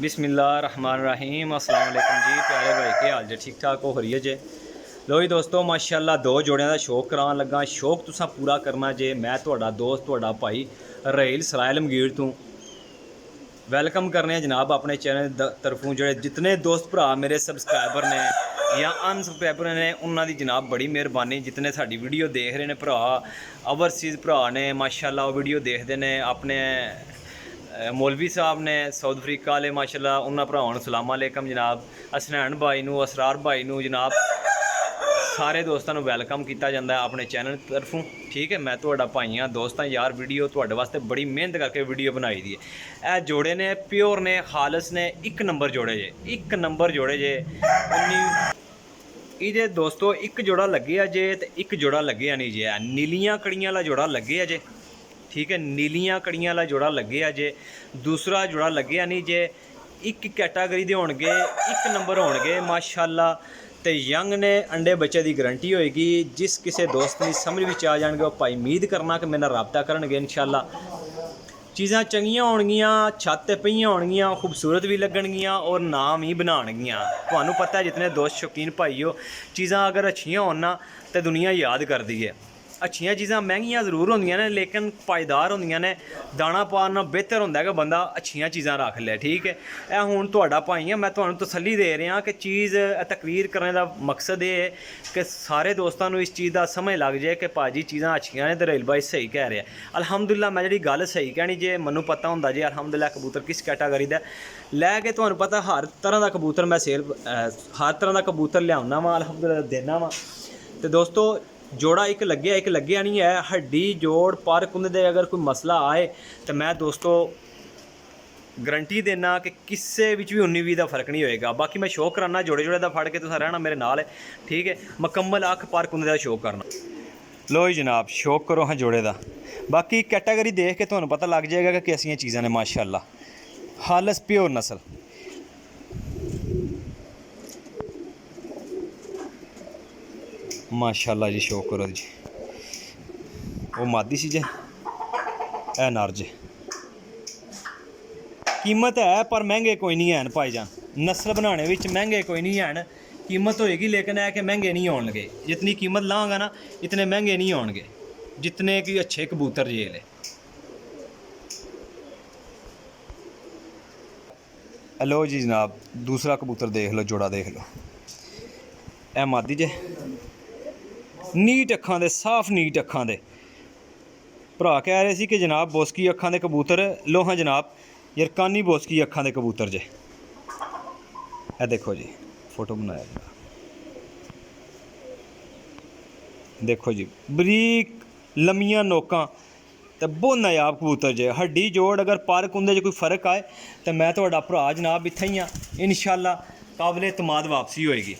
बिस्मिल्लाहिर्रहमानिर्रहीम अस्सलाम वालेकुम जी प्यारे भाई के हाल जे ठीक ठाक हो खरीय जे। लो जी दोस्तों माशाअल्लाह दो जोड़ियां दा शौक करान लगा। शौक तुसां पूरा करना जे। मैं तुहाडा दोस्त तुहाडा भाई रहेल सरायल मगीर तों वैलकम करने जनाब अपने चैनल तरफों। जो जितने दोस्त भरा मेरे सबसक्राइबर ने या अनसबसक्राइबर ने उन्होंने दी जनाब बड़ी मेहरबानी। जितने साडी वीडियो देख रहे हैं भरा ओवरसीज़ भरा ने माशाअल्लाह वो वीडियो देखते हैं। अपने मौलवी साहब ने साउथ अफ्रीका वाले माशाअल्लाह उन्होंने भरावां नूं सलाम अलैकुम जनाब। असनैन भाई नूं असरार भाई नूं जनाब सारे दोस्तों वैलकम किया जाता है अपने चैनल तरफों। ठीक है मैं तुहाडा भाई हाँ दोस्त हाँ यार। वीडियो तुहाडे वास्ते बड़ी मेहनत करके वीडियो बनाई दी है। ए जोड़े ने प्योर ने खालस ने एक नंबर जोड़े जे। एक नंबर जोड़े जे ये दोस्तों एक जोड़ा लगे जे तो एक जोड़ा लगे नहीं जे। नीलियां कड़ियां वाला जोड़ा लगे जे। ठीक है नीलियां कड़ियां वाला जोड़ा लगे जे। दूसरा जोड़ा लगे नहीं जे। एक कैटागरी दे होणगे एक नंबर होणगे माशाअल्लाह। तो यंग ने अंडे बच्चे की गारंटी होएगी। जिस किसी दोस्त की समझ में आ जाएंगे वह भाई उम्मीद करना कि मेरे नाल राबता करनगे इंशाअल्लाह। चीज़ां चंगियां होणगियां छत ते पईयां होणगियां खूबसूरत भी लगणगियां और नाम ही बनाणगियां। तुहानूं पता है जितने दोस्त शौकीन भाई हो चीज़ां अगर अच्छियां होण ना तो दुनिया याद करदी है। अच्छियां चीज़ां महंगियां जरूर होंदियां ने लेकिन पायदार होंदियां ने। दाना पाना बेहतर होंदा है कि बंदा अच्छियां चीज़ां रख ले। ठीक है ए हुण तुहाडा भाई हां मैं तुहानूं तसल्ली दे रहा कि चीज़ तकरीर करने का मकसद ये है कि सारे दोस्तों को इस चीज़ का समझ लग जाए कि भाजी चीज़ां अच्छियां ने तो रहेल भाई सही कह रहा है। अलहमदुलिल्लाह मैं जी गल सही कहनी जे मैनूं पता होंदा जे अलहमदुलिल्लाह कबूतर किस कैटागरी का लैके तुहानूं पता हर तरह का कबूतर मैं सेल हर तरह का कबूतर लियाउना वा अलहमदुलिल्लाह देना वा। तो दोस्तों जोड़ा एक लग्या नहीं है। हड्डी जोड़ पर कुंदे दे अगर कोई मसला आए तो मैं दोस्तों गारंटी देना कि किसी भी 19-20 का फर्क नहीं होएगा। बाकी मैं शो कराना जोड़े जोड़े का फड़ के तुसां रहना मेरे नाल है। ठीक है मुकम्मल अख पर कुंदे का शो करना। लो जी जनाब शौक करो हाँ जोड़े का। बाकी कैटागरी देख के तुहानूं पता लग जाएगा कि कैसियां चीज़ां ने माशाअल्लाह। हालस प्योर नस्ल माशाअल्लाह जी शौक करो जी। वो मादी सी जे ए नर जे। कीमत है पर महंगे कोई नहीं है भाईजान। नस्ल बनाने विच महंगे कोई नहीं है। कीमत होएगी लेकिन है कि महंगे नहीं होने लगे। जितनी कीमत लाँगा ना इतने महंगे नहीं होंगे जितने कि अच्छे कबूतर जेल है। लो जी जनाब दूसरा कबूतर देख लो जोड़ा देख लो। ए मादी जे नीट अखां दे साफ नीट अखां दे भरा कह रहे सी कि जनाब बोस्की अखां दे कबूतर लो हाँ जनाब यरकानी बोस्की अखां दे कबूतर जे। ए देखो जी फोटो बनाया जी देखो जी बरीक लम्मियां नोकां तो बहुत नायाब कबूतर जे। हड्डी जोड़ अगर पर कुंदे कोई फर्क आए तो मैं तुहाडा भरा जनाब इत्थे ही हाँ इंशाअल्लाह काबिल एतमाद वापसी होएगी।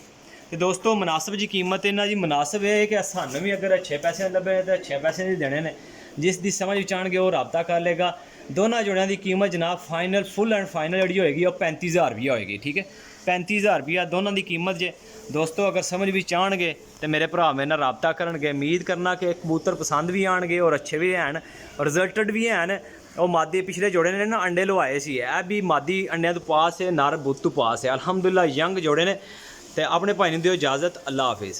तो दोस्तों मुनासिब जी कीमत इन्हां दी मुनासिब है कि सानूं भी अगर अच्छे पैसे लभे तो अच्छे पैसे नहीं देने ने। जिस दी समझ विच आउणगे वो राबता कर लेगा। दोनों जोड़ियां की कीमत जनाब फाइनल फुल एंड फाइनल जी होएगी और 35,000 रुपया होएगी। ठीक है 35,000 रुपया दोनों की कीमत जे। दोस्तों अगर समझ भी आउणगे तो मेरे भरा मेरे नाल राबता करनगे। उम्मीद करना कि कबूतर पसंद भी आउणगे और अच्छे भी हैं रिजल्टड भी हैं। और मादी पिछले जोड़े ने ना अंडे लवाए सी ए भी मादी अंडिया तो पास है नर बुत तो पास है अलहमदुलिल्लाह यंग जोड़े ने। तो अपने भाई नूं दिओ इजाज़त अल्लाह हाफिज़।